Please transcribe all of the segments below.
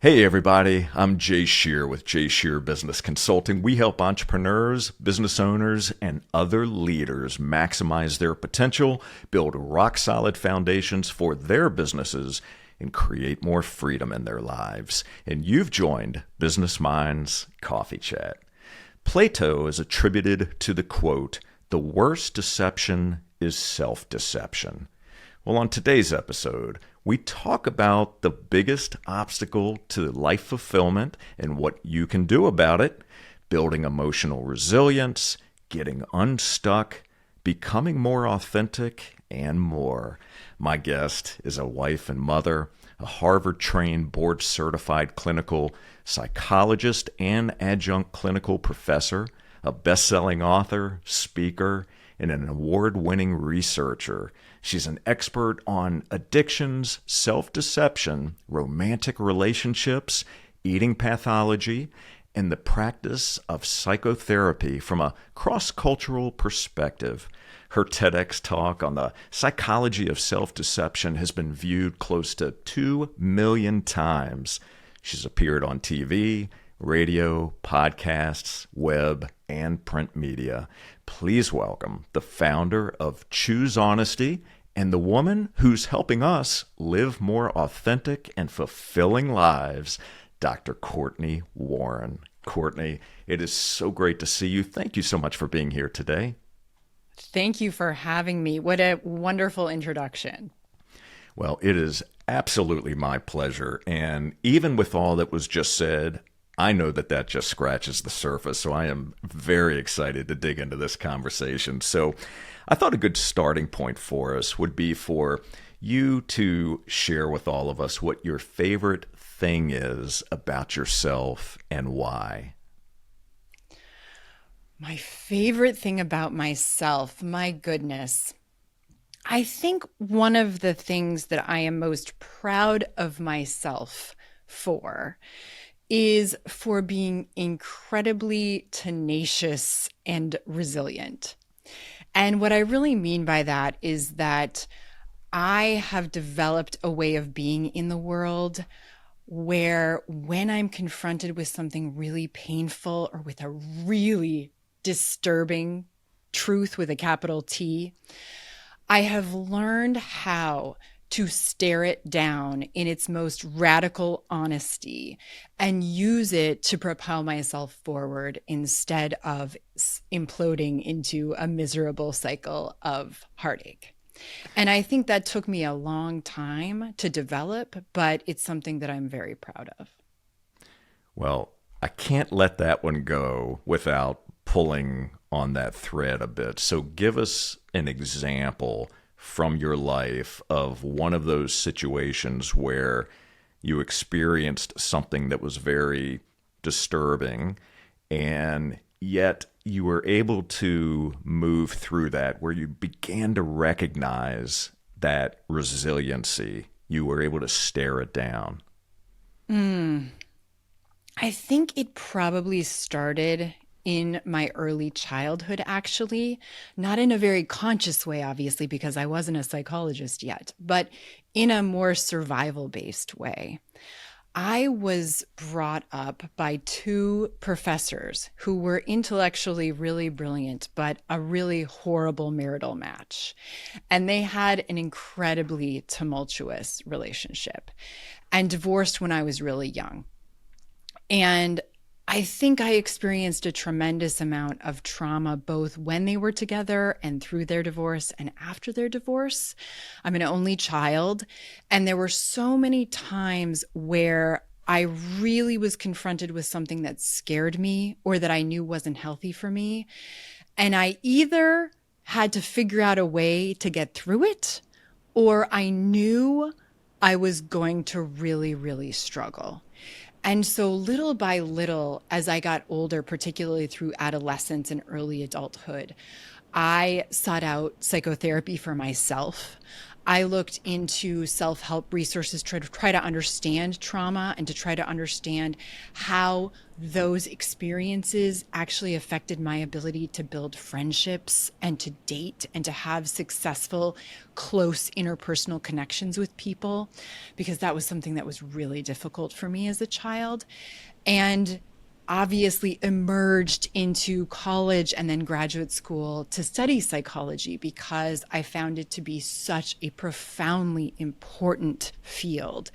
Hey everybody, I'm Jay Scherr with Jay Scherr Business Consulting. We help entrepreneurs, business owners, and other leaders maximize their potential, build rock-solid foundations for their businesses, and create more freedom in their lives. And you've joined Business Minds Coffee Chat. Plato is attributed to the quote, "The worst deception is self-deception." Well, on today's episode, we talk about the biggest obstacle to life fulfillment and what you can do about it, building emotional resilience, getting unstuck, becoming more authentic, and more. My guest is a wife and mother, a Harvard-trained board-certified clinical psychologist and adjunct clinical professor, a best-selling author, speaker, and an award-winning researcher. She's an expert on addictions, self-deception, romantic relationships, eating pathology, and the practice of psychotherapy from a cross-cultural perspective. Her TEDx talk on the psychology of self-deception has been viewed close to 2 million times. She's appeared on TV, radio, podcasts, web, and print media. Please welcome the founder of Choose Honesty and the woman who's helping us live more authentic and fulfilling lives, Dr. Cortney Warren. Cortney, it is so great to see you. Thank you so much for being here today. Thank you for having me. What a wonderful introduction. Well, it is absolutely my pleasure. And even with all that was just said, I know that just scratches the surface, so I am very excited to dig into this conversation. So I thought a good starting point for us would be for you to share with all of us what your favorite thing is about yourself and why. My favorite thing about myself, my goodness. I think one of the things that I am most proud of myself for is for being incredibly tenacious and resilient. And what I really mean by that is that I have developed a way of being in the world where when I'm confronted with something really painful or with a really disturbing truth with a capital T, I have learned how to stare it down in its most radical honesty and use it to propel myself forward instead of imploding into a miserable cycle of heartache. And I think that took me a long time to develop, but it's something that I'm very proud of. Well, I can't let that one go without pulling on that thread a bit. So give us an example from your life of one of those situations where you experienced something that was very disturbing, and yet you were able to move through that, where you began to recognize that resiliency. You were able to stare it down. I think it probably started in my early childhood, actually, not in a very conscious way, obviously, because I wasn't a psychologist yet, but in a more survival-based way. I was brought up by two professors who were intellectually really brilliant, but a really horrible marital match. And they had an incredibly tumultuous relationship and divorced when I was really young. And I think I experienced a tremendous amount of trauma both when they were together and through their divorce and after their divorce. I'm an only child, and there were so many times where I really was confronted with something that scared me or that I knew wasn't healthy for me. And I either had to figure out a way to get through it, or I knew I was going to really, really struggle. And so little by little, as I got older, particularly through adolescence and early adulthood, I sought out psychotherapy for myself. I looked into self-help resources to try to understand trauma and to try to understand how those experiences actually affected my ability to build friendships and to date and to have successful, close interpersonal connections with people, because that was something that was really difficult for me as a child. And obviously emerged into college and then graduate school to study psychology because I found it to be such a profoundly important field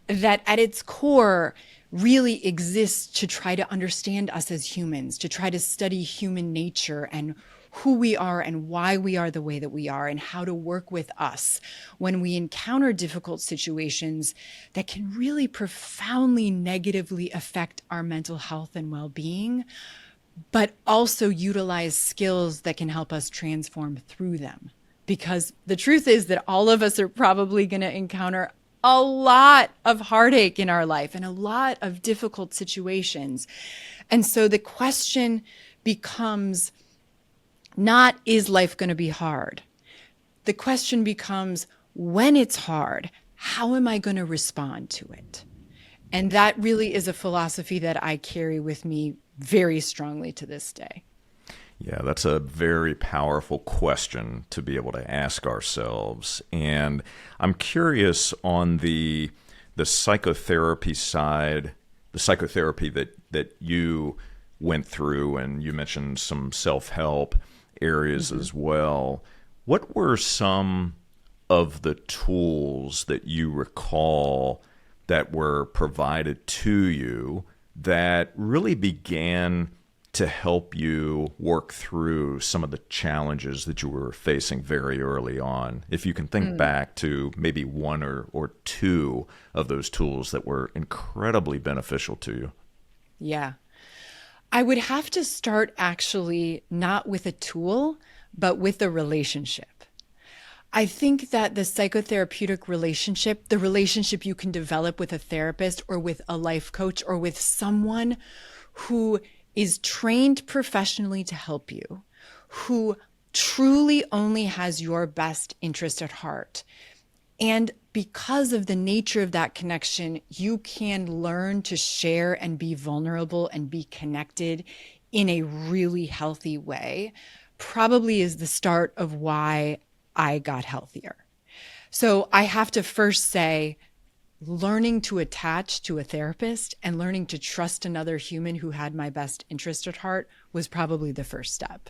that at its core really exists to try to understand us as humans, to try to study human nature and who we are and why we are the way that we are, and how to work with us when we encounter difficult situations that can really profoundly negatively affect our mental health and well-being, but also utilize skills that can help us transform through them. Because the truth is that all of us are probably going to encounter a lot of heartache in our life and a lot of difficult situations. And so the question becomes not, is life going to be hard? The question becomes, when it's hard, how am I going to respond to it? And that really is a philosophy that I carry with me very strongly to this day. Yeah, that's a very powerful question to be able to ask ourselves. And I'm curious on the psychotherapy side, the psychotherapy that you went through, and you mentioned some self-help areas as well. What were some of the tools that you recall that were provided to you that really began to help you work through some of the challenges that you were facing very early on? If you can think back to maybe one or two of those tools that were incredibly beneficial to you. Yeah. I would have to start actually not with a tool, but with a relationship. I think that the psychotherapeutic relationship, the relationship you can develop with a therapist or with a life coach or with someone who is trained professionally to help you, who truly only has your best interest at heart. And because of the nature of that connection, you can learn to share and be vulnerable and be connected in a really healthy way, probably is the start of why I got healthier. So I have to first say, learning to attach to a therapist and learning to trust another human who had my best interest at heart was probably the first step.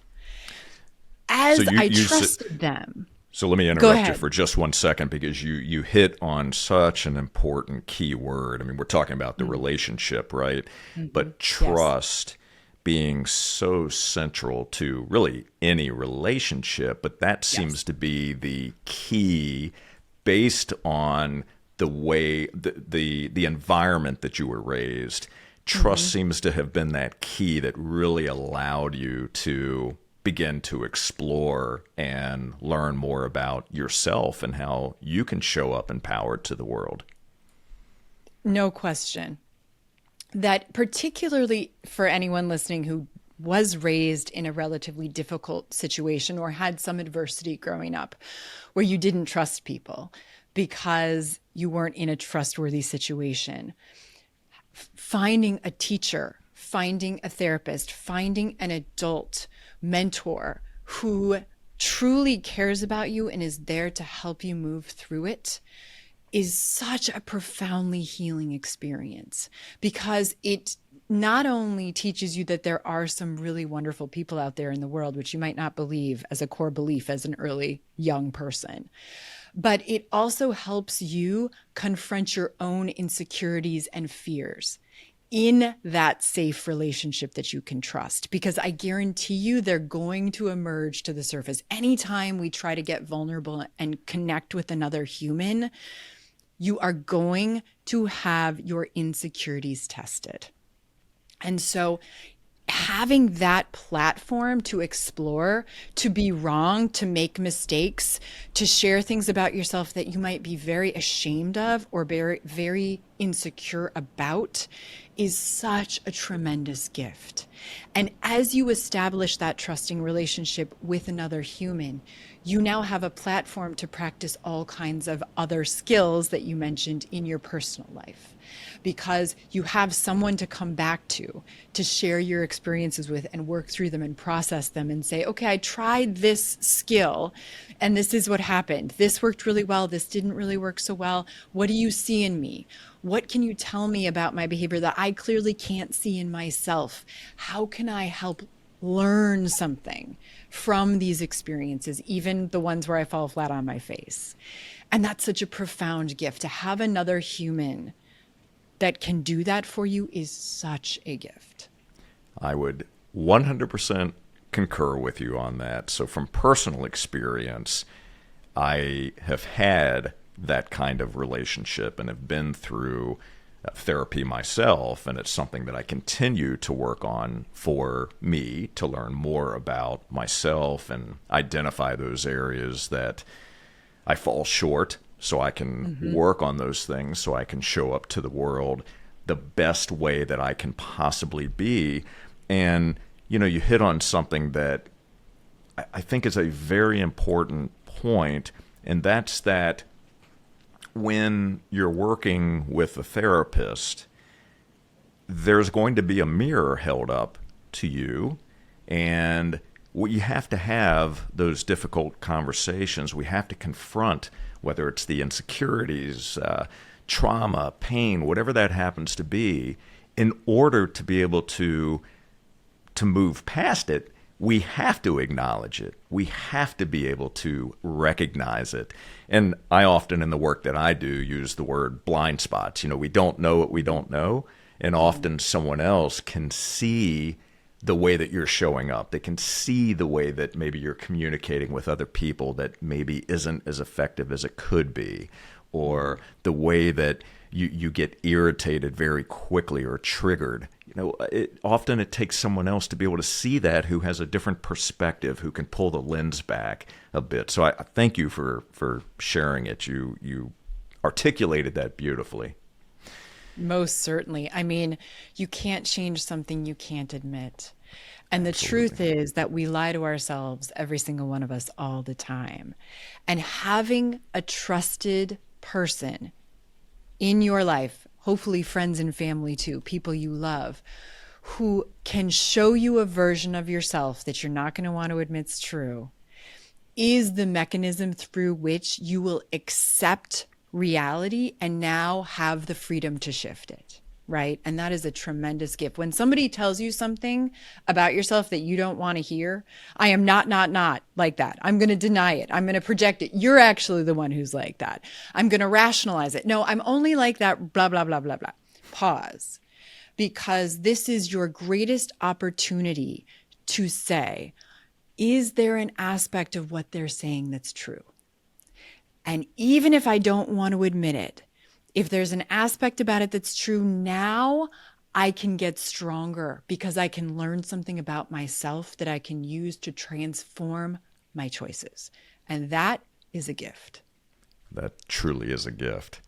As So I trusted them. So let me Go interrupt you ahead. for just 1 second, because you hit on such an important key word. I mean, we're talking about the relationship, right? But trust being so central to really any relationship, but that seems to be the key based on the way, the environment that you were raised. Trust seems to have been that key that really allowed you to begin to explore and learn more about yourself and how you can show up empowered to the world. No question. That particularly for anyone listening who was raised in a relatively difficult situation or had some adversity growing up where you didn't trust people because you weren't in a trustworthy situation, finding a teacher, finding a therapist, finding an adult mentor who truly cares about you and is there to help you move through it is such a profoundly healing experience, because it not only teaches you that there are some really wonderful people out there in the world, which you might not believe as a core belief as an early young person, but it also helps you confront your own insecurities and fears in that safe relationship that you can trust, because I guarantee you they're going to emerge to the surface. Anytime we try to get vulnerable and connect with another human, you are going to have your insecurities tested. And so having that platform to explore, to be wrong, to make mistakes, to share things about yourself that you might be very ashamed of or very insecure about is such a tremendous gift. And as you establish that trusting relationship with another human, you now have a platform to practice all kinds of other skills that you mentioned in your personal life, because you have someone to come back to share your experiences with and work through them and process them and say, okay, I tried this skill and this is what happened. This worked really well. This didn't really work so well. What do you see in me? What can you tell me about my behavior that I clearly can't see in myself? How can I help learn something from these experiences, even the ones where I fall flat on my face? And that's such a profound gift. To have another human that can do that for you is such a gift. I would 100% concur with you on that. So from personal experience, I have had that kind of relationship and have been through therapy myself, and it's something that I continue to work on for me to learn more about myself and identify those areas that I fall short, so I can work on those things, so I can show up to the world the best way that I can possibly be. And, you hit on something that I think is a very important point, and that's that when you're working with a therapist, there's going to be a mirror held up to you, and you have to have those difficult conversations. We have to confront whether it's the insecurities, trauma, pain, whatever that happens to be, in order to be able to move past it. We have to acknowledge it. We have to be able to recognize it. And I often, in the work that I do, use the word blind spots. We don't know what we don't know. And often someone else can see the way that you're showing up. They can see the way that maybe you're communicating with other people that maybe isn't as effective as it could be, or the way that you get irritated very quickly or triggered. Often it takes someone else to be able to see that, who has a different perspective, who can pull the lens back a bit. So I thank you for sharing it. You articulated that beautifully. Most certainly. I mean, you can't change something you can't admit. And the Absolutely. truth is that we lie to ourselves, every single one of us, all the time. And having a trusted person in your life, hopefully friends and family too, people you love, who can show you a version of yourself that you're not going to want to admit's true, is the mechanism through which you will accept reality and now have the freedom to shift it, right? And that is a tremendous gift. When somebody tells you something about yourself that you don't want to hear, I am not like that. I'm going to deny it. I'm going to project it. You're actually the one who's like that. I'm going to rationalize it. No, I'm only like that, blah, blah, blah, blah, blah. Pause. Because this is your greatest opportunity to say, is there an aspect of what they're saying that's true? And even if I don't want to admit it, if there's an aspect about it that's true now, I can get stronger because I can learn something about myself that I can use to transform my choices. And that is a gift. That truly is a gift.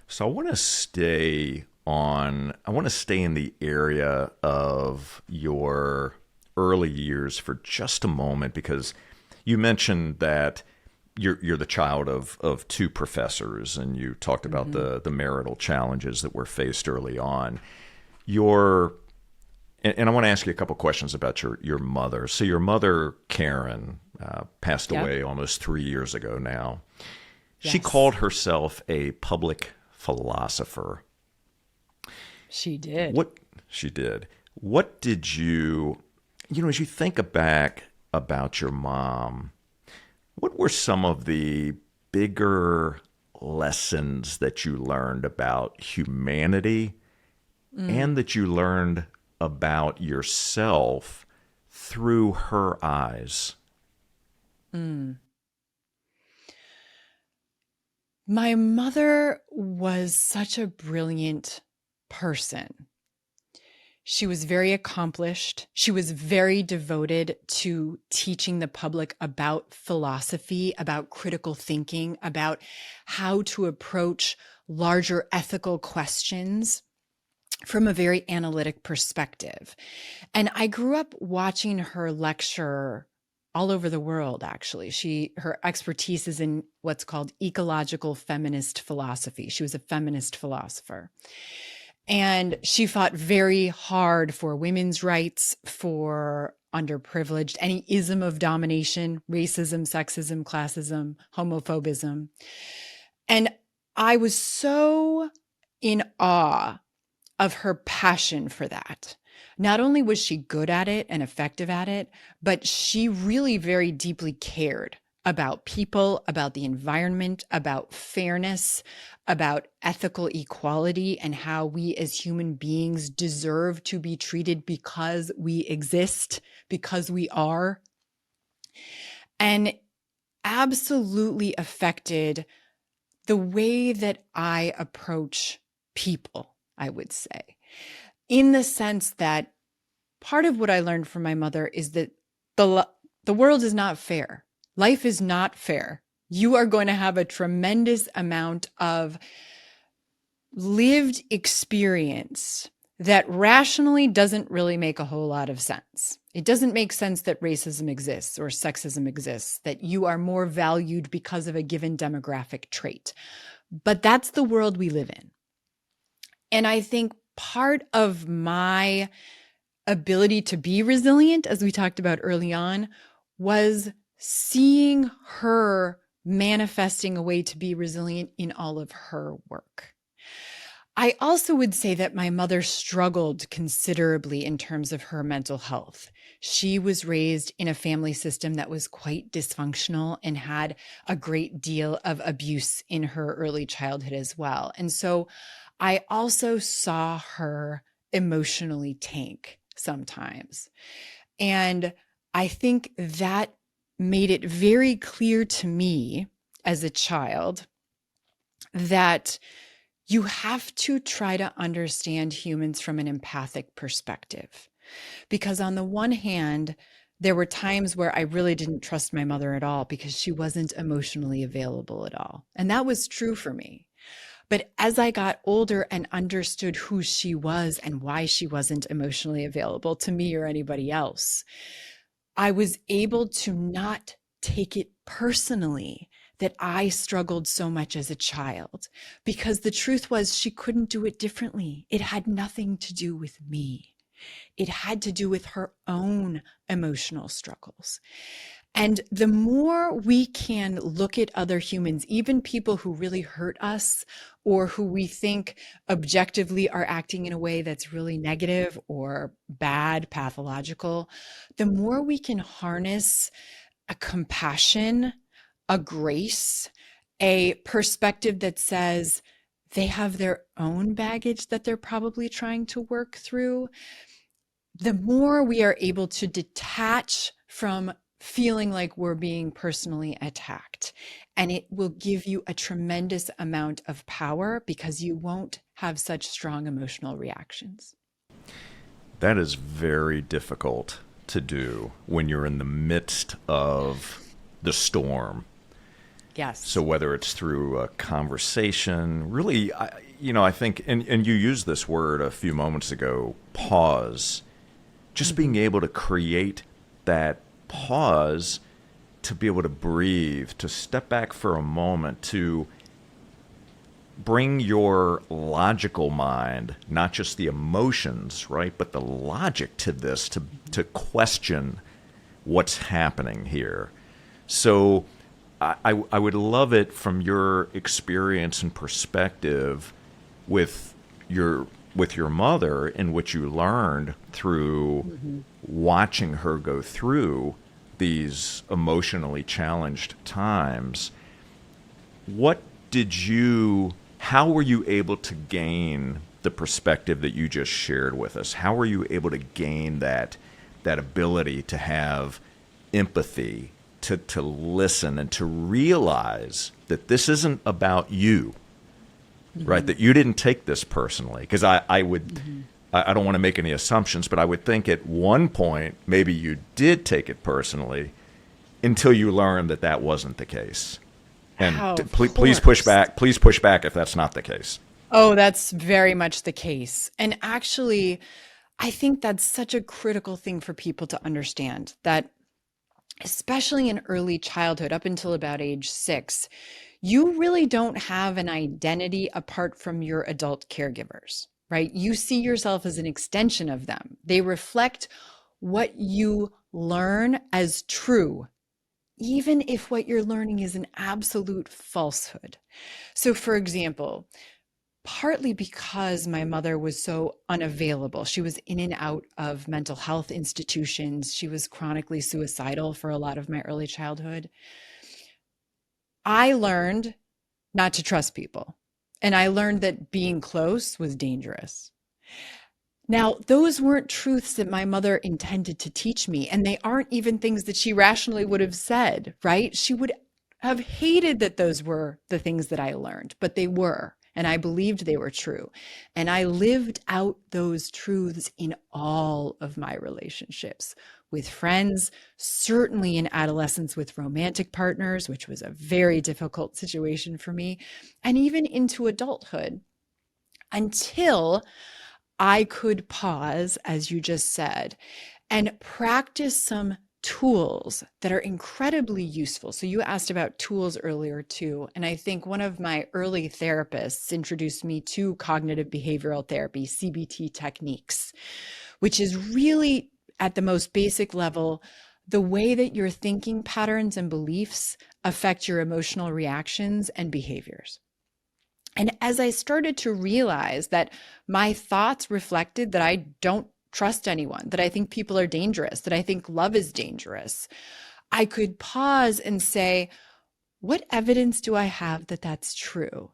So I want to stay in the area of your early years for just a moment, because you mentioned that you're the child of two professors, and you talked about the marital challenges that were faced early on. And I want to ask you a couple questions about your mother. So your mother, Karen, passed away almost 3 years ago now. Yes. She called herself a public philosopher. She did. She did. What did you, as you think back about your mom, what were some of the bigger lessons that you learned about humanity and that you learned about yourself through her eyes? My mother was such a brilliant person. She was very accomplished. She was very devoted to teaching the public about philosophy, about critical thinking, about how to approach larger ethical questions. from a very analytic perspective. And I grew up watching her lecture all over the world, actually. Her expertise is in what's called ecological feminist philosophy. She was a feminist philosopher. And she fought very hard for women's rights, for underprivileged, any ism of domination, racism, sexism, classism, homophobism. And I was so in awe of her passion for that. Not only was she good at it and effective at it, but she really very deeply cared about people, about the environment, about fairness, about ethical equality, and how we as human beings deserve to be treated because we exist, because we are. And absolutely affected the way that I approach people, I would say, in the sense that part of what I learned from my mother is that the world is not fair. Life is not fair. You are going to have a tremendous amount of lived experience that rationally doesn't really make a whole lot of sense. It doesn't make sense that racism exists or sexism exists, that you are more valued because of a given demographic trait. But that's the world we live in. And I think part of my ability to be resilient, as we talked about early on, was seeing her manifesting a way to be resilient in all of her work. I also would say that my mother struggled considerably in terms of her mental health. She was raised in a family system that was quite dysfunctional and had a great deal of abuse in her early childhood as well. And so I also saw her emotionally tank sometimes. And I think that made it very clear to me as a child that you have to try to understand humans from an empathic perspective. Because on the one hand, there were times where I really didn't trust my mother at all because she wasn't emotionally available at all. And that was true for me. But as I got older and understood who she was and why she wasn't emotionally available to me or anybody else, I was able to not take it personally that I struggled so much as a child, because the truth was she couldn't do it differently. It had nothing to do with me. It had to do with her own emotional struggles. And the more we can look at other humans, even people who really hurt us or who we think objectively are acting in a way that's really negative or bad, pathological, the more we can harness a compassion, a grace, a perspective that says they have their own baggage that they're probably trying to work through, the more we are able to detach from feeling like we're being personally attacked. And it will give you a tremendous amount of power because you won't have such strong emotional reactions. That is very difficult to do when you're in the midst of the storm. Yes. So whether it's through a conversation, really, I think, and you used this word a few moments ago, pause, just being able to create that pause to be able to breathe, to step back for a moment, to bring your logical mind, not just the emotions, right, but the logic to this, to question what's happening here. So I would love it from your experience and perspective with your mother, in which you learned through watching her go through these emotionally challenged times. How were you able to gain the perspective that you just shared with us? How were you able to gain that ability to have empathy, to listen, and to realize that this isn't about you, right? That you didn't take this personally? Because I don't want to make any assumptions, but I would think at one point maybe you did take it personally until you learned that wasn't the case. And please push back. Please push back if that's not the case. Oh, that's very much the case. And actually, I think that's such a critical thing for people to understand that, especially in early childhood, up until about age 6, you really don't have an identity apart from your adult caregivers, right? You see yourself as an extension of them. They reflect what you learn as true, even if what you're learning is an absolute falsehood. So, for example, partly because my mother was so unavailable. She was in and out of mental health institutions. She was chronically suicidal for a lot of my early childhood. I learned not to trust people. And I learned that being close was dangerous. Now, those weren't truths that my mother intended to teach me, and they aren't even things that she rationally would have said, right? She would have hated that those were the things that I learned, but they were, and I believed they were true. And I lived out those truths in all of my relationships with friends, certainly in adolescence with romantic partners, which was a very difficult situation for me, and even into adulthood until I could pause, as you just said, and practice some tools that are incredibly useful. So, you asked about tools earlier too. And I think one of my early therapists introduced me to cognitive behavioral therapy, CBT techniques, which is really at the most basic level the way that your thinking patterns and beliefs affect your emotional reactions and behaviors. And as I started to realize that my thoughts reflected that I don't trust anyone, that I think people are dangerous, that I think love is dangerous, I could pause and say, what evidence do I have that that's true?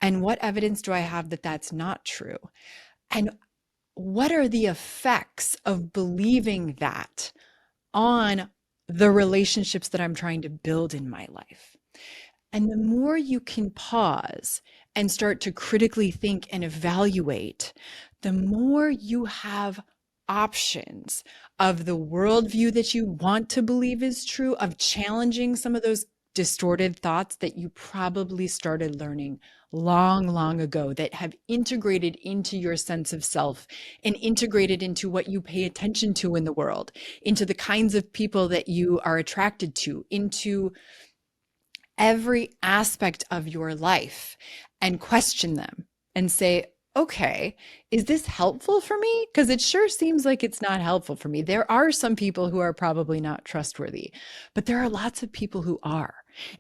And what evidence do I have that that's not true? And what are the effects of believing that on the relationships that I'm trying to build in my life? And the more you can pause and start to critically think and evaluate, the more you have options of the worldview that you want to believe is true, of challenging some of those distorted thoughts that you probably started learning long, long ago that have integrated into your sense of self and integrated into what you pay attention to in the world, into the kinds of people that you are attracted to, into every aspect of your life, and question them and say, okay, is this helpful for me? Because it sure seems like it's not helpful for me. There are some people who are probably not trustworthy, but there are lots of people who are.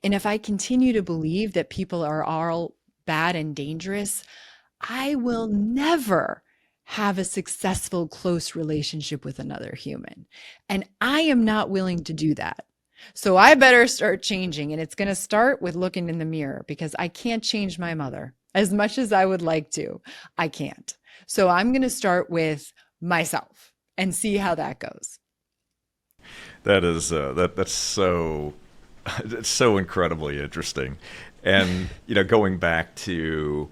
And if I continue to believe that people are all bad and dangerous, I will never have a successful, close relationship with another human. And I am not willing to do that. So I better start changing. And it's going to start with looking in the mirror, because I can't change my mother as much as I would like to. I can't. So I'm going to start with myself and see how that goes. That is that's so it's so incredibly interesting. And going back to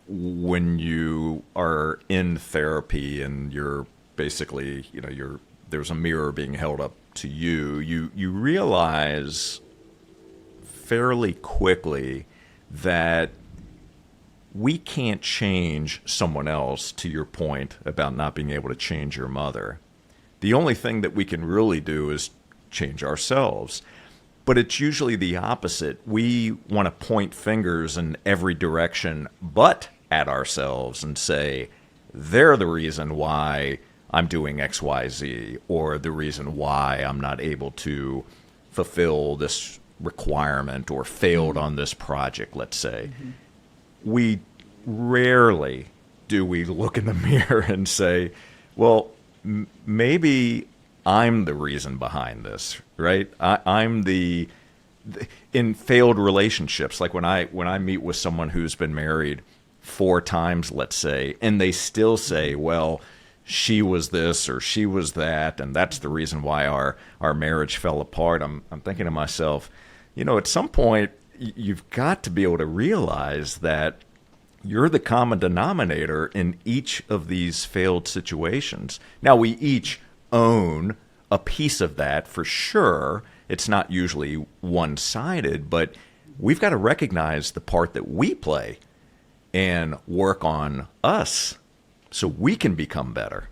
when you are in therapy and you're basically, you're there's a mirror being held up to you realize fairly quickly that we can't change someone else, to your point about not being able to change your mother. The only thing that we can really do is change ourselves. But it's usually the opposite. We want to point fingers in every direction but at ourselves and say, they're the reason why I'm doing XYZ, or the reason why I'm not able to fulfill this requirement or failed on this project, let's say. Mm-hmm. We rarely do we look in the mirror and say, well, maybe I'm the reason behind this, right? I'm in failed relationships, like when I meet with someone who's been married 4 times, let's say, and they still say, well, she was this or she was that, and that's the reason why our marriage fell apart. I'm thinking to myself, at some point you've got to be able to realize that you're the common denominator in each of these failed situations. Now, we each own a piece of that for sure. It's not usually one-sided, but we've got to recognize the part that we play and work on us so we can become better.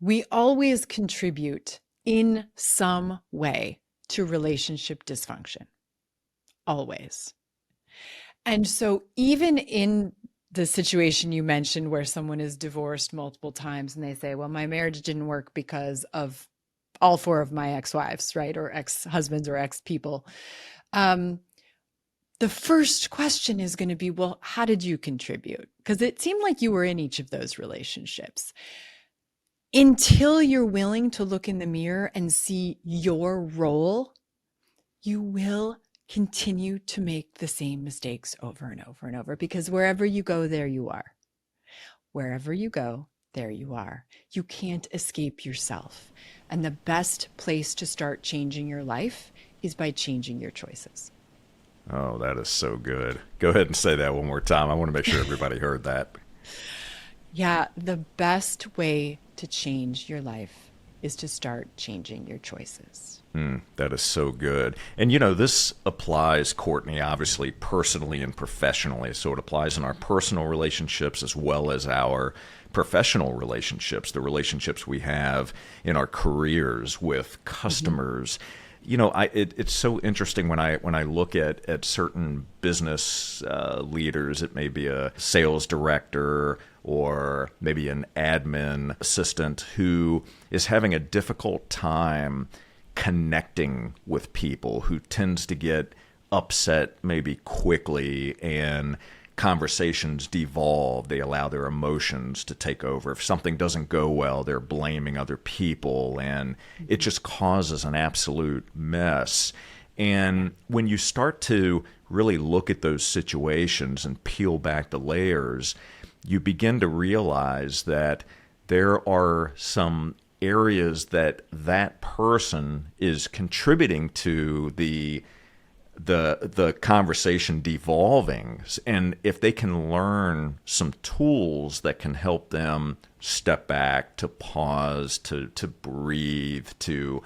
We always contribute in some way to relationship dysfunction. Always. And so even in the situation you mentioned where someone is divorced multiple times and they say, well, my marriage didn't work because of all four of my ex-wives, right? Or ex-husbands or ex-people. The first question is going to be, well, how did you contribute? Because it seemed like you were in each of those relationships. Until you're willing to look in the mirror and see your role, you will continue to make the same mistakes over and over and over, because wherever you go, there you are. Wherever you go, there you are. You can't escape yourself. And the best place to start changing your life is by changing your choices. Oh, that is so good. Go ahead and say that one more time. I want to make sure everybody heard that. Yeah, the best way to change your life is to start changing your choices. That is so good. And, you know, this applies, Cortney, obviously personally and professionally. So it applies in our personal relationships as well as our professional relationships, the relationships we have in our careers with customers. You know, it's so interesting when I look at certain business leaders. It may be a sales director or maybe an admin assistant who is having a difficult time connecting with people, who tends to get upset maybe quickly, and conversations devolve. They allow their emotions to take over. If something doesn't go well, they're blaming other people, and it just causes an absolute mess. And when you start to really look at those situations and peel back the layers, you begin to realize that there are some areas that that person is contributing to the conversation devolving. And if they can learn some tools that can help them step back, to pause, to breathe, to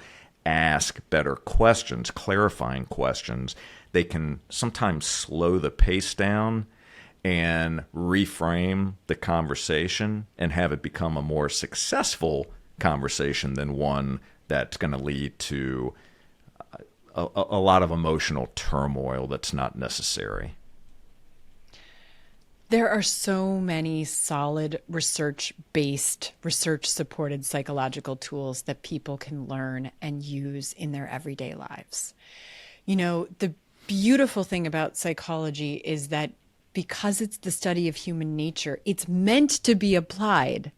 ask better questions, clarifying questions, they can sometimes slow the pace down and reframe the conversation and have it become a more successful conversation than one that's going to lead to a lot of emotional turmoil that's not necessary. There are so many solid research-based, research-supported psychological tools that people can learn and use in their everyday lives. You know, the beautiful thing about psychology is that because it's the study of human nature, it's meant to be applied.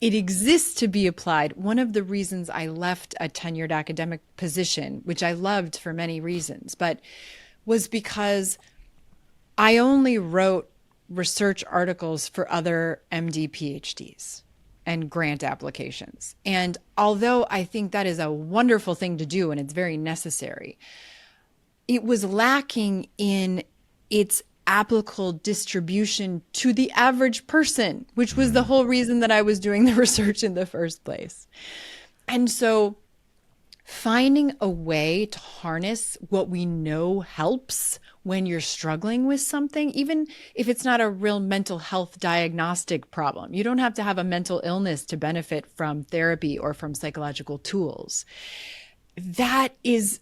It exists to be applied. One of the reasons I left a tenured academic position, which I loved for many reasons, but was because I only wrote research articles for other MD PhDs and grant applications. And although I think that is a wonderful thing to do and it's very necessary, it was lacking in its applicable distribution to the average person, which was the whole reason that I was doing the research in the first place. And so finding a way to harness what we know helps when you're struggling with something, even if it's not a real mental health diagnostic problem. You don't have to have a mental illness to benefit from therapy or from psychological tools. That is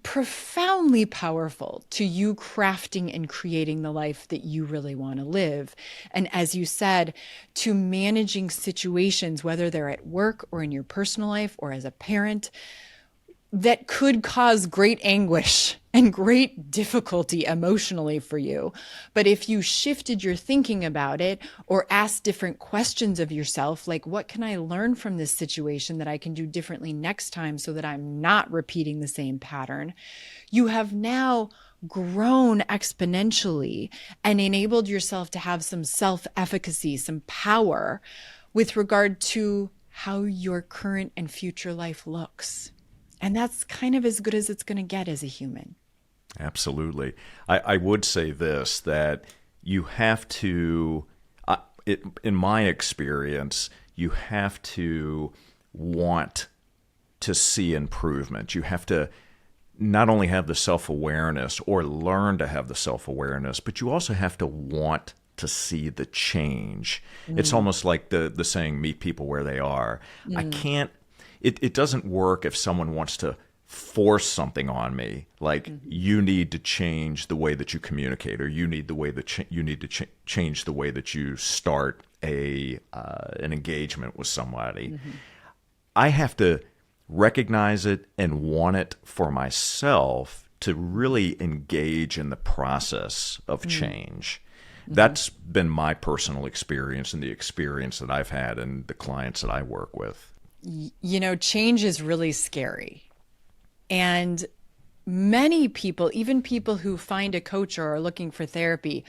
profoundly powerful to you crafting and creating the life that you really want to live. And as you said, to managing situations, whether they're at work or in your personal life or as a parent, that could cause great anguish and great difficulty emotionally for you. But if you shifted your thinking about it or asked different questions of yourself, like, what can I learn from this situation that I can do differently next time so that I'm not repeating the same pattern, you have now grown exponentially and enabled yourself to have some self-efficacy, some power with regard to how your current and future life looks. And that's kind of as good as it's going to get as a human. Absolutely. I would say this, that you have to, in my experience, you have to want to see improvement. You have to not only have the self-awareness or learn to have the self-awareness, but you also have to want to see the change. It's almost like the saying, meet people where they are. I can't, it doesn't work if someone wants to force something on me, like you need to change the way that you communicate, or you need the way that you need to change the way that you start an engagement with somebody. I have to recognize it and want it for myself to really engage in the process of change. That's been my personal experience and the experience that I've had and the clients that I work with. You know, change is really scary. And many people, even people who find a coach or are looking for therapy,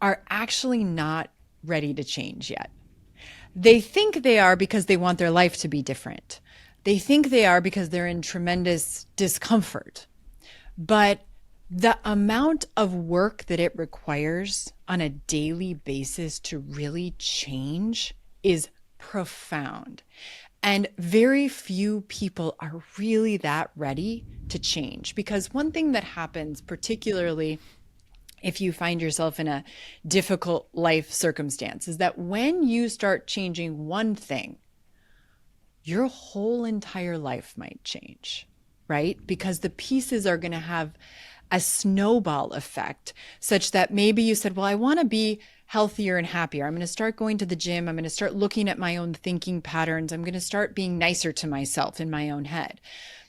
are actually not ready to change yet. They think they are because they want their life to be different. They think they are because they're in tremendous discomfort. But the amount of work that it requires on a daily basis to really change is profound. And very few people are really that ready to change. Because one thing that happens, particularly if you find yourself in a difficult life circumstance, is that when you start changing one thing, your whole entire life might change, right? Because the pieces are going to have a snowball effect, such that maybe you said, well, I want to be healthier and happier. I'm going to start going to the gym. I'm going to start looking at my own thinking patterns. I'm going to start being nicer to myself in my own head.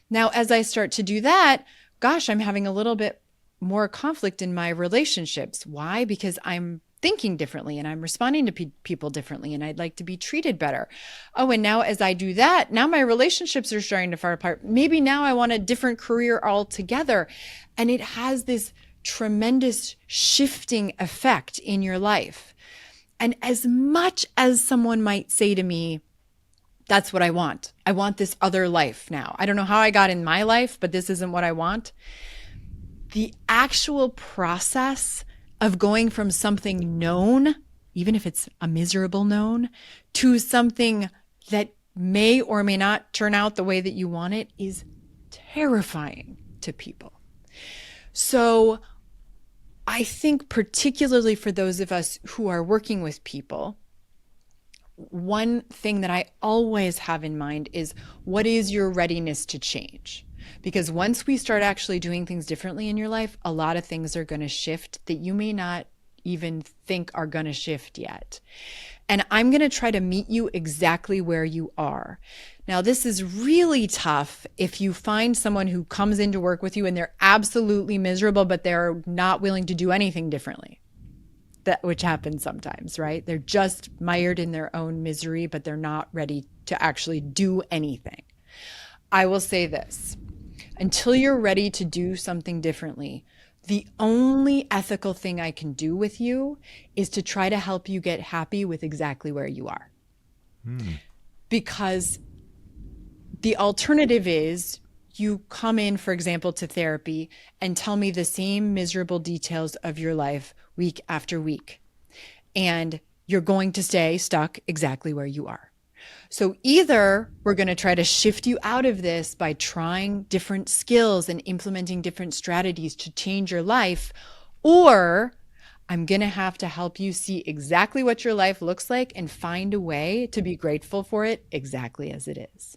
Now, as I start to do that, gosh, I'm having a little bit more conflict in my relationships. Why? Because I'm thinking differently and I'm responding to people differently, and I'd like to be treated better. Oh, and now as I do that, now my relationships are starting to fall apart. Maybe now I want a different career altogether. And it has this tremendous shifting effect in your life. And as much as someone might say to me, that's what I want. I want this other life now. I don't know how I got in my life, but this isn't what I want. The actual process of going from something known, even if it's a miserable known, to something that may or may not turn out the way that you want it is terrifying to people. So I think particularly for those of us who are working with people, one thing that I always have in mind is, what is your readiness to change? Because once we start actually doing things differently in your life, a lot of things are going to shift that you may not even think are going to shift yet. And I'm going to try to meet you exactly where you are. Now, this is really tough if you find someone who comes in to work with you and they're absolutely miserable, but they're not willing to do anything differently. Which happens sometimes, right? They're just mired in their own misery, but they're not ready to actually do anything. I will say this, until you're ready to do something differently, the only ethical thing I can do with you is to try to help you get happy with exactly where you are. Because the alternative is you come in, for example, to therapy and tell me the same miserable details of your life week after week. And you're going to stay stuck exactly where you are. So either we're going to try to shift you out of this by trying different skills and implementing different strategies to change your life, or I'm going to have to help you see exactly what your life looks like and find a way to be grateful for it exactly as it is.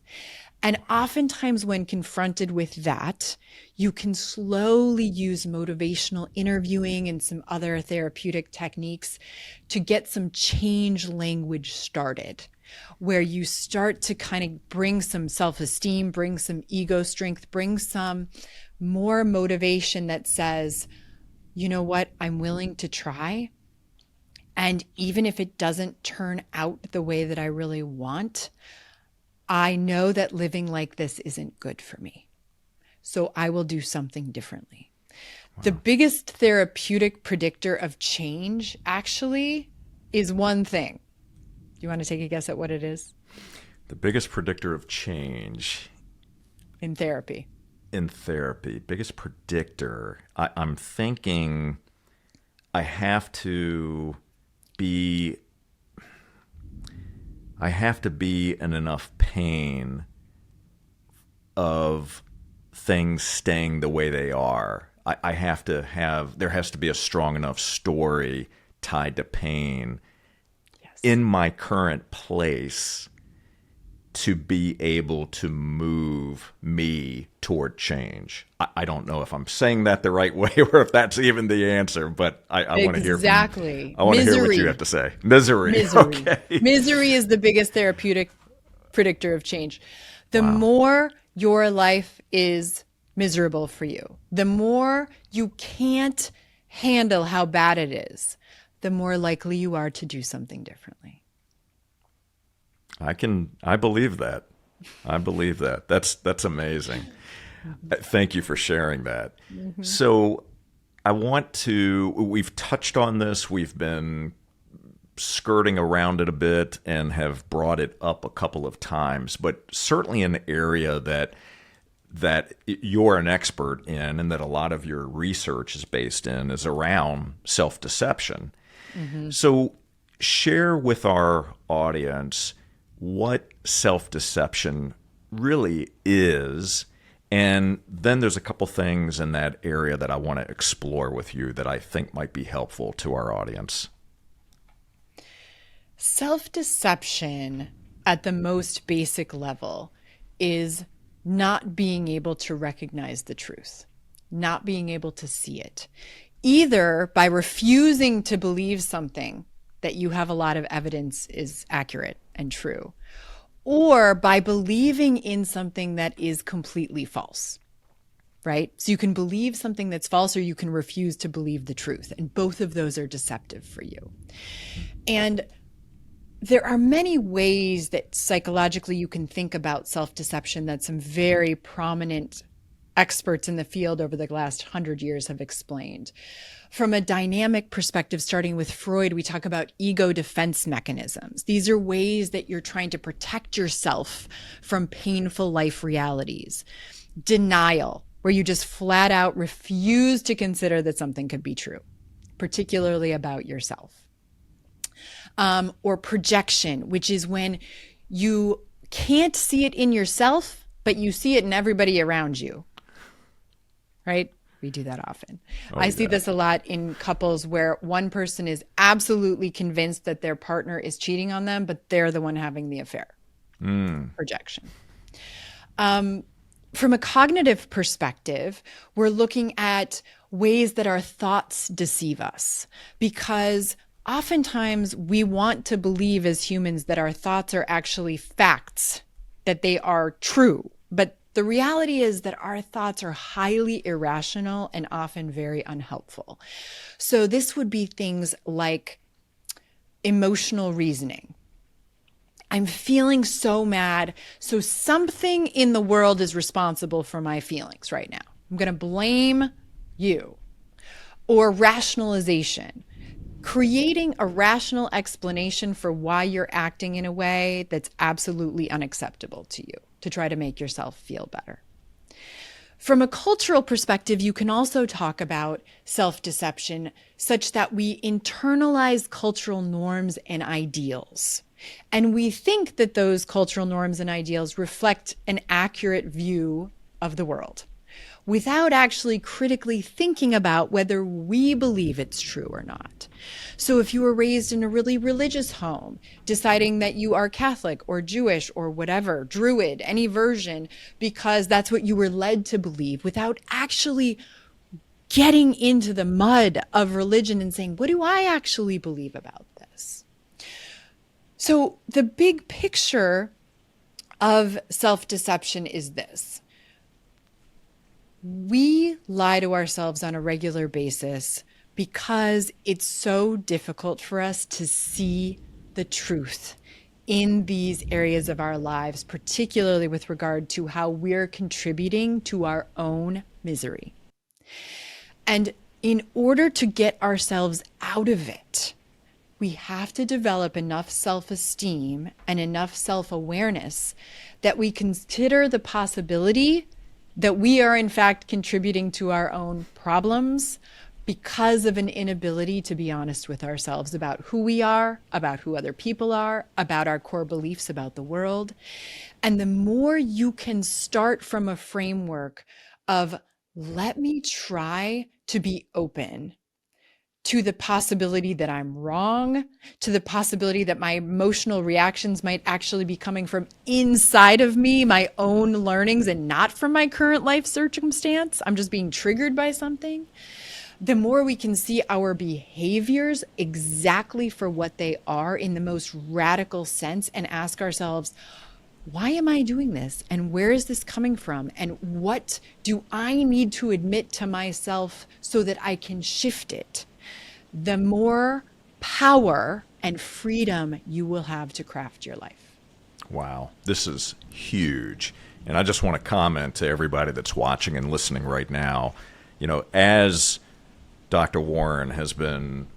And oftentimes when confronted with that, you can slowly use motivational interviewing and some other therapeutic techniques to get some change language started, where you start to kind of bring some self-esteem, bring some ego strength, bring some more motivation that says, you know what, I'm willing to try. And even if it doesn't turn out the way that I really want, I know that living like this isn't good for me. So I will do something differently. Wow. The biggest therapeutic predictor of change actually is one thing. Do you want to take a guess at what it is? The biggest predictor of change in therapy. Biggest predictor. I'm thinking I have to be in enough pain of things staying the way they are. I have to have, there has to be a strong enough story tied to pain in my current place to be able to move me toward change. I don't know if I'm saying that the right way or if that's even the answer, but I want to hear from, I want to hear what you have to say. Misery. Okay. Misery is the biggest therapeutic predictor of change. The Wow. more your life is miserable for you, the more you can't handle how bad it is, the more likely you are to do something differently. I believe that. I believe that. That's amazing. Thank you for sharing that. So we've touched on this. We've been skirting around it a bit and have brought it up a couple of times, but certainly an area that you're an expert in and that a lot of your research is based in is around self-deception. So share with our audience what self-deception really is, and then there's a couple things in that area that I want to explore with you that I think might be helpful to our audience. Self-deception at the most basic level is not being able to recognize the truth, not being able to see it, either by refusing to believe something that you have a lot of evidence is accurate and true, or by believing in something that is completely false, right? So you can believe something that's false, or you can refuse to believe the truth. And both of those are deceptive for you. And there are many ways that psychologically you can think about self-deception that some very prominent experts in the field over the last 100 years have explained. From a dynamic perspective, starting with Freud, we talk about ego defense mechanisms. These are ways that you're trying to protect yourself from painful life realities. Denial, where you just flat out refuse to consider that something could be true, particularly about yourself. Or projection, which is when you can't see it in yourself, but you see it in everybody around you, right? We do that often. I see this a lot in couples where one person is absolutely convinced that their partner is cheating on them, but they're the one having the affair. Projection. From a cognitive perspective, we're looking at ways that our thoughts deceive us, because oftentimes we want to believe as humans that our thoughts are actually facts, that they are true. But the reality is that our thoughts are highly irrational and often very unhelpful. So this would be things like emotional reasoning. I'm feeling so mad, so something in the world is responsible for my feelings right now. I'm going to blame you. Or rationalization. Creating a rational explanation for why you're acting in a way that's absolutely unacceptable to you to try to make yourself feel better. From a cultural perspective, you can also talk about self-deception such that we internalize cultural norms and ideals. And we think that those cultural norms and ideals reflect an accurate view of the world, without actually critically thinking about whether we believe it's true or not. So if you were raised in a really religious home, deciding that you are Catholic or Jewish or whatever, Druid, any version, because that's what you were led to believe, without actually getting into the mud of religion and saying, what do I actually believe about this? So the big picture of self-deception is this. We lie to ourselves on a regular basis because it's so difficult for us to see the truth in these areas of our lives, particularly with regard to how we're contributing to our own misery. And in order to get ourselves out of it, we have to develop enough self-esteem and enough self-awareness that we consider the possibility that we are in fact contributing to our own problems because of an inability to be honest with ourselves about who we are, about who other people are, about our core beliefs about the world. And the more you can start from a framework of let me try to be open to the possibility that I'm wrong, to the possibility that my emotional reactions might actually be coming from inside of me, my own learnings, and not from my current life circumstance. I'm just being triggered by something. The more we can see our behaviors exactly for what they are in the most radical sense and ask ourselves, why am I doing this? And where is this coming from? And what do I need to admit to myself so that I can shift it? The more power and freedom you will have to craft your life. Wow, this is huge. And I just want to comment to everybody that's watching and listening right now, as Dr. Warren has been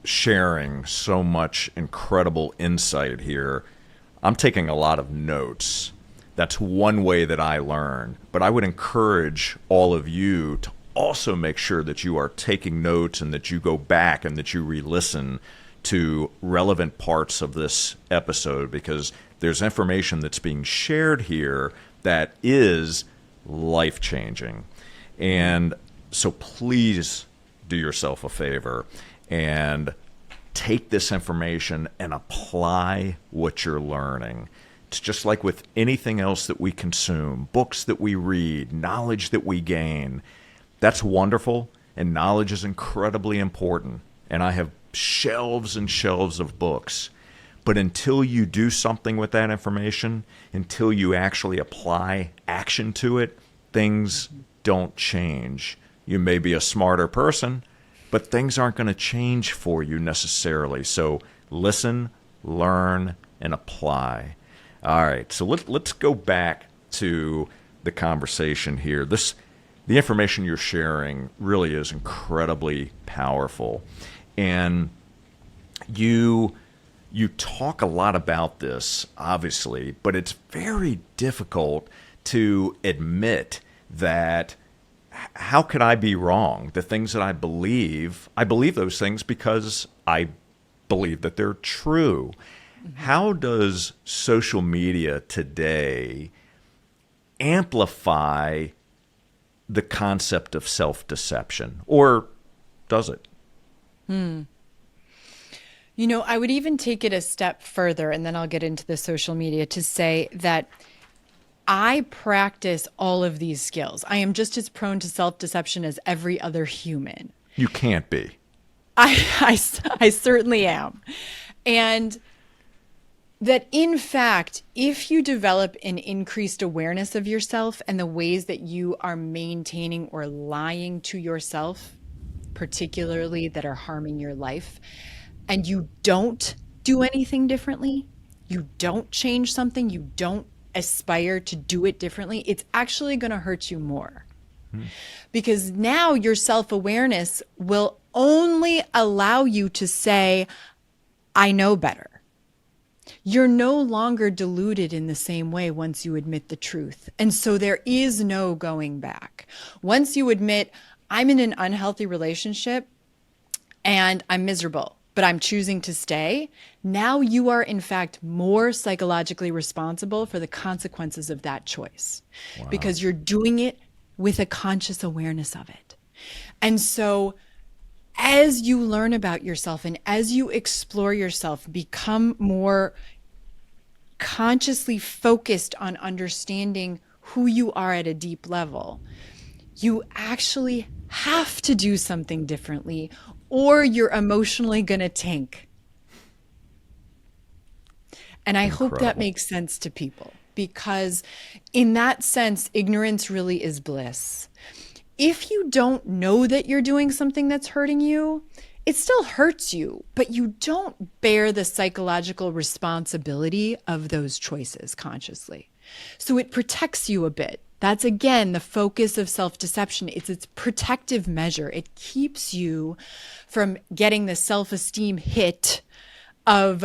sharing so much incredible insight here, I'm taking a lot of notes. That's one way that I learn. But I would encourage all of you to also make sure that you are taking notes and that you go back and that you re-listen to relevant parts of this episode, because there's information that's being shared here that is life-changing. And so please do yourself a favor and take this information and apply what you're learning. It's just like with anything else that we consume, books that we read, knowledge that we gain. That's wonderful, and knowledge is incredibly important. And I have shelves and shelves of books. But until you do something with that information, until you actually apply action to it, things don't change. You may be a smarter person, but things aren't going to change for you necessarily. So listen, learn, and apply. All right, so let's go back to the conversation here. The information you're sharing really is incredibly powerful. And you talk a lot about this, obviously, but it's very difficult to admit that how could I be wrong? The things that I believe those things because I believe that they're true. Mm-hmm. How does social media today amplify the concept of self-deception, or does it? I would even take it a step further, and then I'll get into the social media, to say that I practice all of these skills. I am just as prone to self-deception as every other human. You can't be. I certainly am. And that, in fact, if you develop an increased awareness of yourself and the ways that you are maintaining or lying to yourself, particularly that are harming your life, and you don't do anything differently, you don't change something, you don't aspire to do it differently, it's actually going to hurt you more. Because now your self-awareness will only allow you to say, I know better. You're no longer deluded in the same way once you admit the truth. And so there is no going back. Once you admit, I'm in an unhealthy relationship and I'm miserable, but I'm choosing to stay, now you are in fact more psychologically responsible for the consequences of that choice. Wow. Because you're doing it with a conscious awareness of it. And so as you learn about yourself and as you explore yourself, become more consciously focused on understanding who you are at a deep level, you actually have to do something differently or you're emotionally going to tank. And I hope that makes sense to people, because in that sense, ignorance really is bliss. If you don't know that you're doing something that's hurting you, it still hurts you, but you don't bear the psychological responsibility of those choices consciously. So it protects you a bit. That's, again, the focus of self-deception. It's its protective measure. It keeps you from getting the self-esteem hit of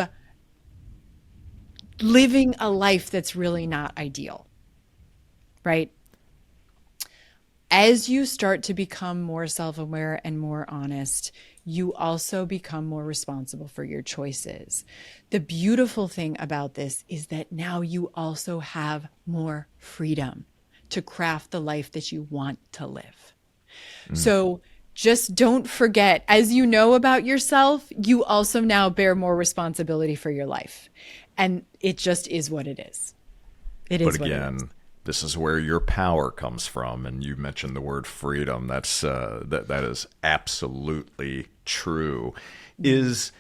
living a life that's really not ideal, right? As you start to become more self-aware and more honest, you also become more responsible for your choices. The beautiful thing about this is that now you also have more freedom to craft the life that you want to live. So just don't forget, as you know about yourself, you also now bear more responsibility for your life. And it just is what it is. It is But again, this is where your power comes from. And you mentioned the word freedom. That is absolutely true. Is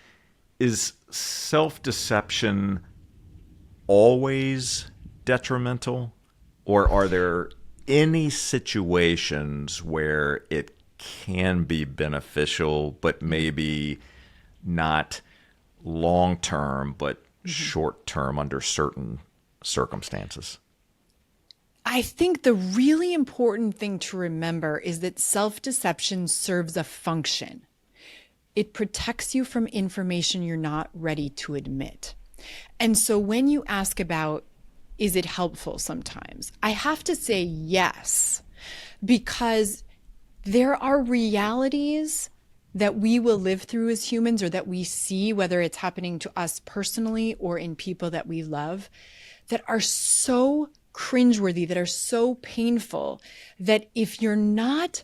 self-deception always detrimental? Or are there any situations where it can be beneficial, but maybe not long-term, but short-term under certain circumstances? I think the really important thing to remember is that self-deception serves a function. It protects you from information you're not ready to admit. And so when you ask about, is it helpful sometimes? I have to say yes, because there are realities that we will live through as humans, or that we see, whether it's happening to us personally or in people that we love, that are so cringeworthy, that are so painful, that if you're not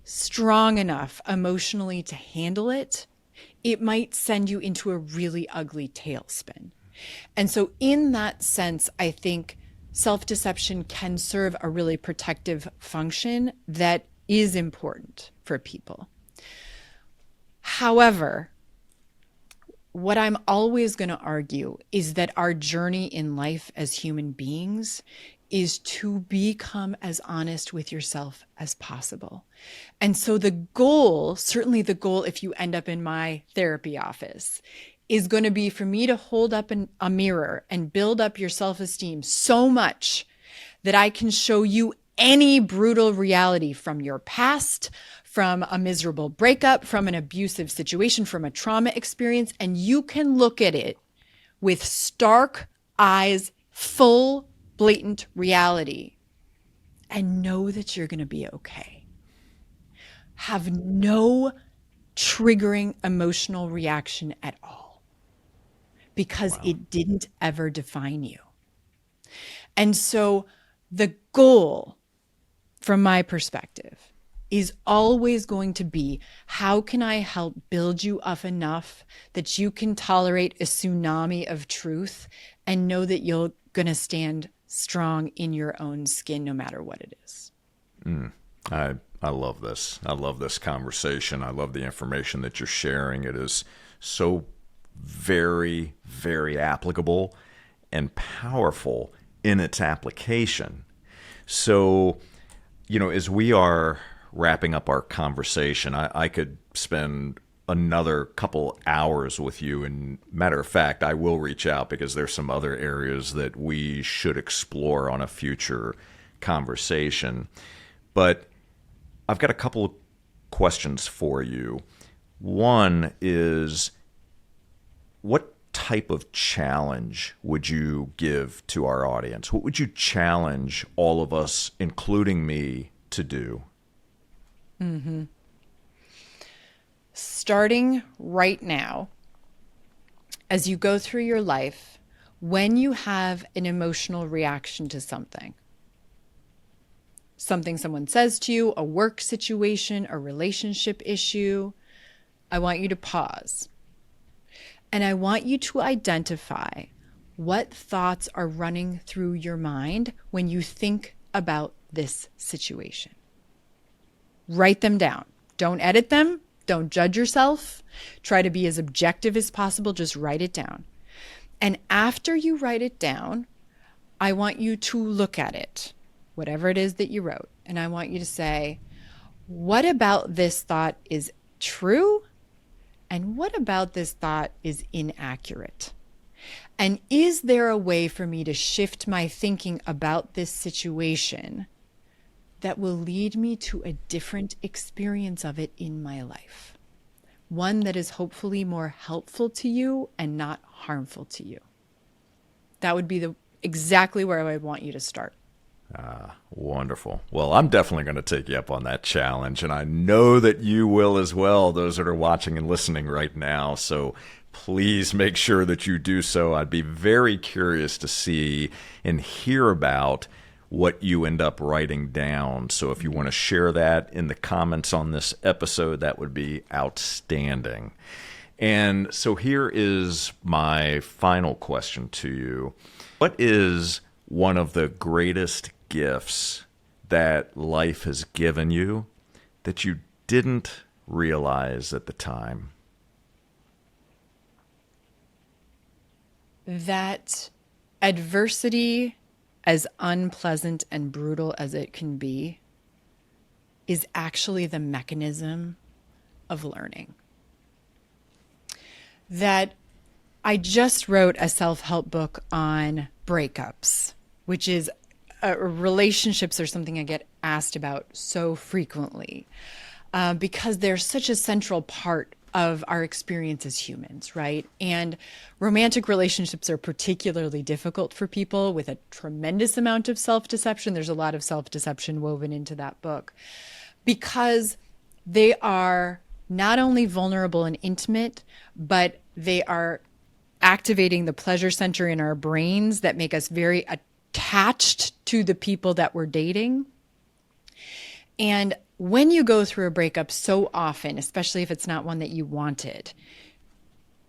strong enough emotionally to handle it, it might send you into a really ugly tailspin. And so in that sense, I think self-deception can serve a really protective function that is important for people. However, what I'm always going to argue is that our journey in life as human beings is to become as honest with yourself as possible. And so the goal, certainly the goal if you end up in my therapy office, is going to be for me to hold up a mirror and build up your self-esteem so much that I can show you any brutal reality from your past, from a miserable breakup, from an abusive situation, from a trauma experience, and you can look at it with stark eyes, full, blatant reality, and know that you're going to be okay. Have no triggering emotional reaction at all, because it didn't ever define you. And so the goal, from my perspective, is always going to be, how can I help build you up enough that you can tolerate a tsunami of truth and know that you're going to stand strong in your own skin no matter what it is. I love this. I love this conversation. I love the information that you're sharing. It is so very, very applicable and powerful in its application. So, as we are wrapping up our conversation, I could spend another couple hours with you. And matter of fact, I will reach out because there's some other areas that we should explore on a future conversation. But I've got a couple of questions for you. One is, what type of challenge would you give to our audience? What would you challenge all of us, including me, to do? Starting right now, as you go through your life, when you have an emotional reaction to something someone says to you, a work situation, a relationship issue, I want you to pause. And I want you to identify what thoughts are running through your mind when you think about this situation. Write them down. Don't edit them. Don't judge yourself. Try to be as objective as possible. Just write it down. And after you write it down, I want you to look at it, whatever it is that you wrote. And I want you to say, what about this thought is true? And what about this thought is inaccurate? And is there a way for me to shift my thinking about this situation that will lead me to a different experience of it in my life? One that is hopefully more helpful to you and not harmful to you. That would be exactly where I would want you to start. Wonderful. Well, I'm definitely going to take you up on that challenge, and I know that you will as well, those that are watching and listening right now. So please make sure that you do so. I'd be very curious to see and hear about what you end up writing down. So if you want to share that in the comments on this episode, that would be outstanding. And so here is my final question to you. What is one of the greatest gifts that life has given you that you didn't realize at the time? That adversity, as unpleasant and brutal as it can be, is actually the mechanism of learning. That I just wrote a self-help book on breakups, which is relationships are something I get asked about so frequently because they're such a central part of our experience as humans, right? And romantic relationships are particularly difficult for people with a tremendous amount of self-deception. There's a lot of self-deception woven into that book because they are not only vulnerable and intimate, but they are activating the pleasure center in our brains that make us very attached to the people that we're dating. And when you go through a breakup so often, especially if it's not one that you wanted,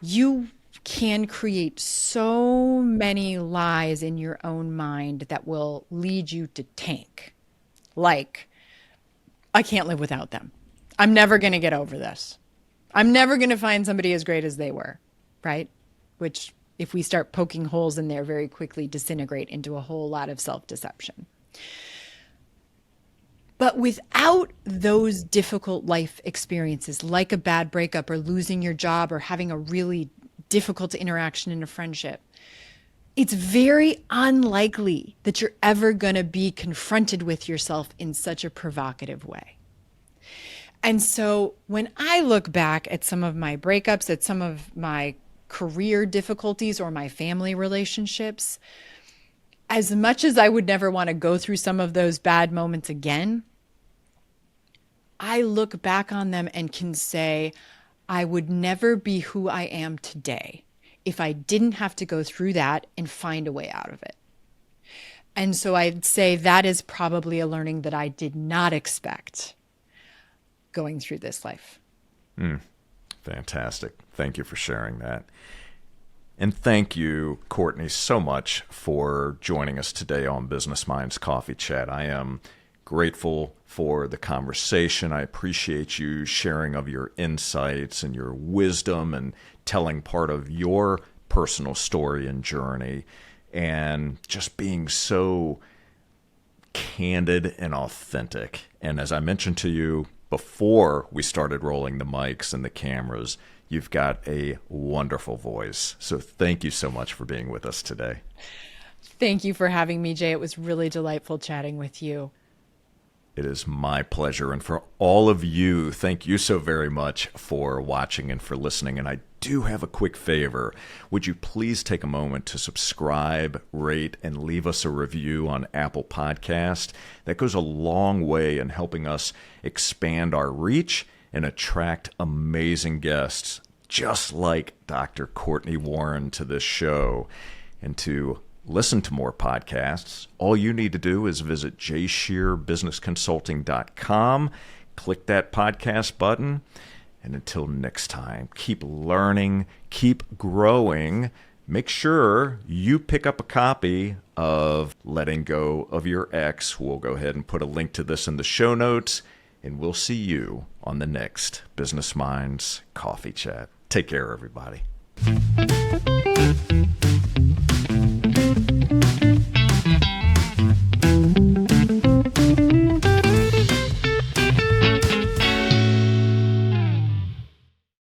you can create so many lies in your own mind that will lead you to tank. Like, I can't live without them. I'm never going to get over this. I'm never going to find somebody as great as they were, right? Which, if we start poking holes in there, very quickly disintegrate into a whole lot of self-deception. But without those difficult life experiences, like a bad breakup or losing your job or having a really difficult interaction in a friendship, it's very unlikely that you're ever going to be confronted with yourself in such a provocative way. And so when I look back at some of my breakups, at some of my career difficulties or my family relationships, as much as I would never want to go through some of those bad moments again, I look back on them and can say, I would never be who I am today if I didn't have to go through that and find a way out of it. And so I'd say that is probably a learning that I did not expect going through this life. Fantastic. Thank you for sharing that. And thank you, Cortney, so much for joining us today on Business Minds Coffee Chat. I am grateful for the conversation. I appreciate you sharing of your insights and your wisdom and telling part of your personal story and journey and just being so candid and authentic. And as I mentioned to you before we started rolling the mics and the cameras, you've got a wonderful voice. So thank you so much for being with us today. Thank you for having me, Jay. It was really delightful chatting with you. It is my pleasure. And for all of you, thank you so very much for watching and for listening. And I do have a quick favor. Would you please take a moment to subscribe, rate, and leave us a review on Apple Podcast? That goes a long way in helping us expand our reach and attract amazing guests, just like Dr. Cortney Warren, to this show. And to listen to more podcasts, all you need to do is visit jscherbusinessconsulting.com, click that podcast button, and until next time, keep learning, keep growing. Make sure you pick up a copy of Letting Go of Your Ex. We'll go ahead and put a link to this in the show notes, and we'll see you on the next Business Minds Coffee Chat. Take care, everybody.